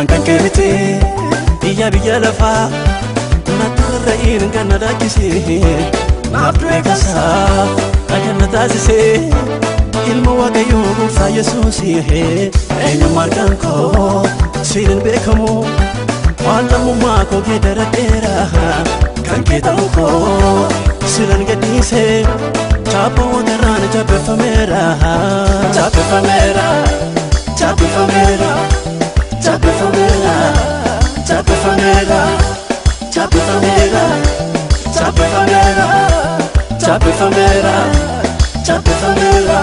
Ankan kemite biya lafa naturra'in ganna dakise nafdue kasa ajanna tasise ilmu waqayyo gurfa yesusi eenyu markan ko sirin bekamu walamu mako gedara dera kan ketamu ko siran gadise chapo wadarana chape famera chape famera chape famera chape famera chape famera chape famera chape famera chape famera chape famera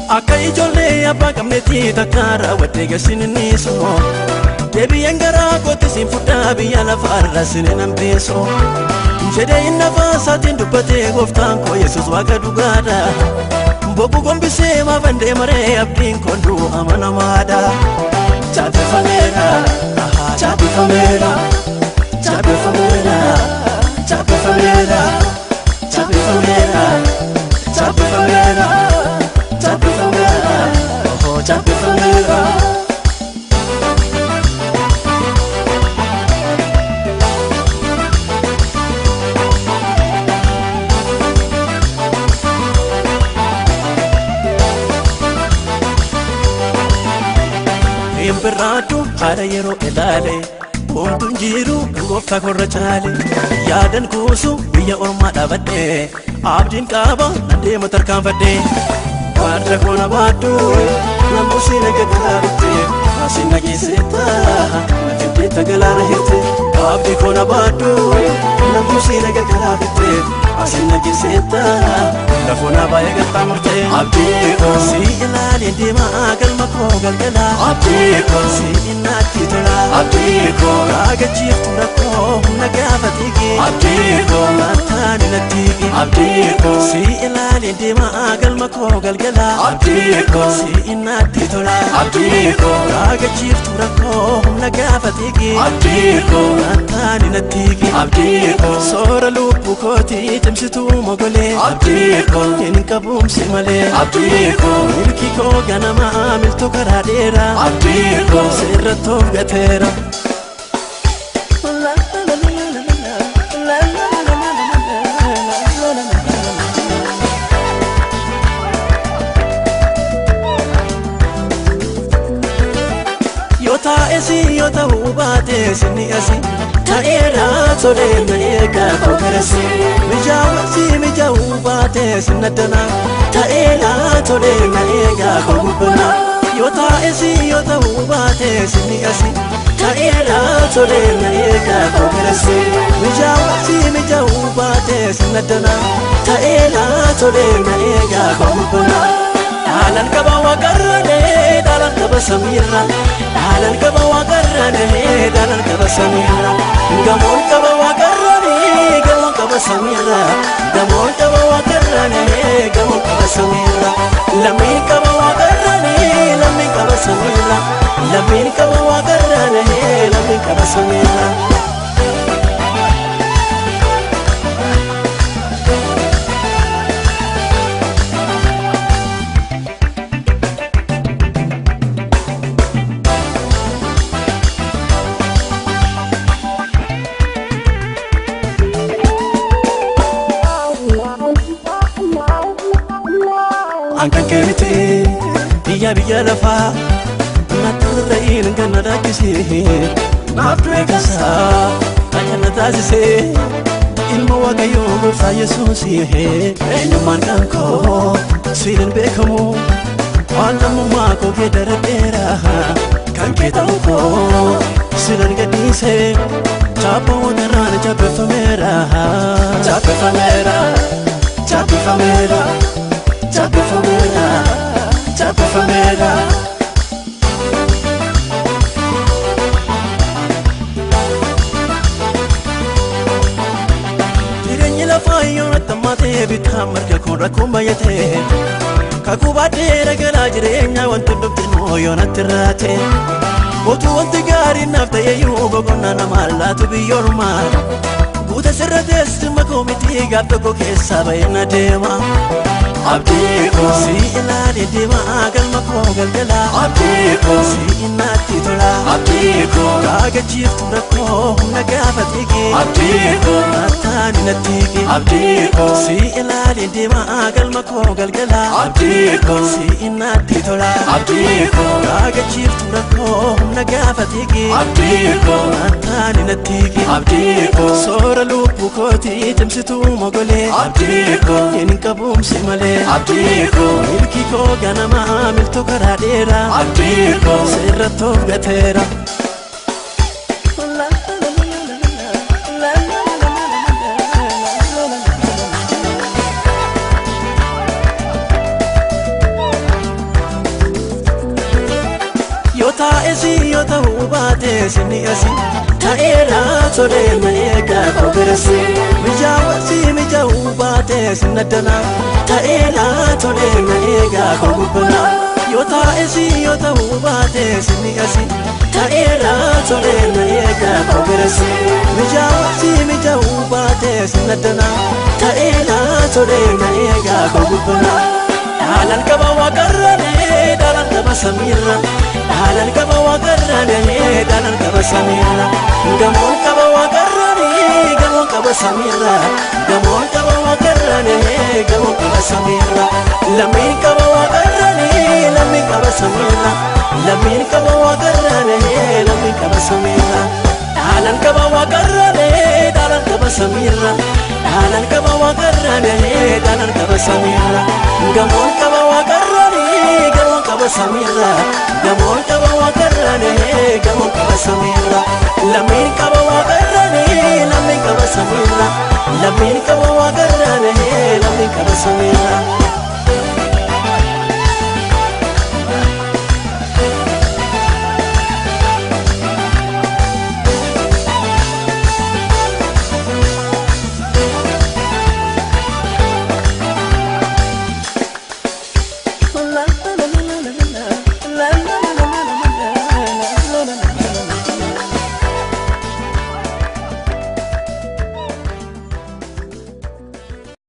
Akai jolle apa kamneti takara wadega sinni so debi engara kote simfuta biya la farra sinan beso jede inna fasatin dubate goftan ko yesus waga dugada bobu gombise ma bande mare abdin kondu amana mada chape famera chape famera chape famera chape famera chape famera chape famera chape famera oh chape famera Imperatu hara yero elale Umtun jiru gofta korra chale Yadan kusu biya orma dabade Abdin kaba nade matarkan fade Warra kona batu Namusi nage karabte Asina giseta Najibde tagalara hirte Abdi kona batu Namusi nage karabte Asina giseta Lafona baya gatamurte Abdi ko si ilali dima galma ko galgala Abdi ko si inati tola Abdi ko raga chiftura ko nagafatigi Abdi ko matani natigi Abdi ko si ilali dima galma ko galgala Abdi ko si inati tola Abdi ko raga chiftura ko nagafatigi Abdi ko matani natigi Abdi ko sora lupu ko ti timsitu mogole Abdi ko inkabum simale Abdi ko milki ko ganama miltu karadera Abdi ko sirrato gatera Yota esi yota ubate sini asi Taera tole na ega kokarasi Mija ubate sinadana Taera tole na ega kokubana Yota esi yota ubate sini asi Taera tole na ega kokarasi Mija ubate sinadana Taera tole na ega kokubana Dalan kaba wakarane dalan kaba samira Dalan kaba wakarane dalan kaba samira Gamon kaba wakarane gamon kaba samira Gamon kaba wakarane gamon kaba samira Lamin kaba wakarane lamin kaba samira Lamin kaba wakarane lamin kaba samira Ankan kemite biya lafa naturra'in ganna dakise nafdue kasa ajanna tasise ilmu waqayyo gurfa yesusi eenyu markan ko sirin bekamu walamu mako gedara dera kan ketamu ko siran gadise chapo wadarana chape famera chape famera chape famera chape famera chape famera Jirenya la fayo tamate bitamar ka kon rakuma yate kakubate ragala jirenya wantu dubtino yona tirate Otu wanti gaariin naaf ta'eyyuu boqonnaa nama laatu biyyoormaa Buuta sirra teessuma koo miti gaaf tokko keessaa bahee na deema Abdii koo si ilaalee deema galma koo galgala Abdii koo si inaatti tola Abdii koo gaagachiiftu rakkoo humna gaafa xiqqi Abdii koo nataan inattiqi Abdii koo si ilaalee deema galma koo galgala Abdii koo si inaatti tola Abdii koo gaagachiiftu rakkoo humna gaafa xiqqi Abdii koo nataan inattiqi Abdii koo soora lubbuu kooti timsituu mogolee Abdii koo hin qabuumsi malee Abdii koo milki koo ganama miltu karaa dheeraa Abdii koo sirra toogateera Yoo taa'esi yoo ta'uu baate sinni asi ta'eera tolee na eegaa koobirasi mijaawasi mijaa'uu baate sinna danaa ta'eera tolee na eegaa kogubbana yoo taa'esi yoo ta'uu baate sinni asi ta'eera tolee na eegaa koobirasi mijaawasi mijaa'uu baate sinna danaa ta'eera tolee na eegaa kogubbana Daalan qaba waaqarranii daalan qaba samiirra Daalan qaba waaqarranii daalan qaba samiirra Gamoon qaba waaqarranii gamoon qaba samiirra Gamoon qaba waaqarranii gamoon qaba samiirra Lammiin qaba waaqarranii lammiin qaba samiirra Lammiin qaba waaqarranii lammiin qaba samiirra Daalan qaba waaqarranii daalan qaba samiirra Daalan qaba waaqarranii daalan qaba samiirra Gamoon qaba waaqarranii gamoon qaba samiirra Gamoon qaba waaqarranii gamoon qaba samiirra Lammiin qaba waaqarranii lammiin qaba samiirra Lammiin qaba waaqarranii lammiin qaba samiirra La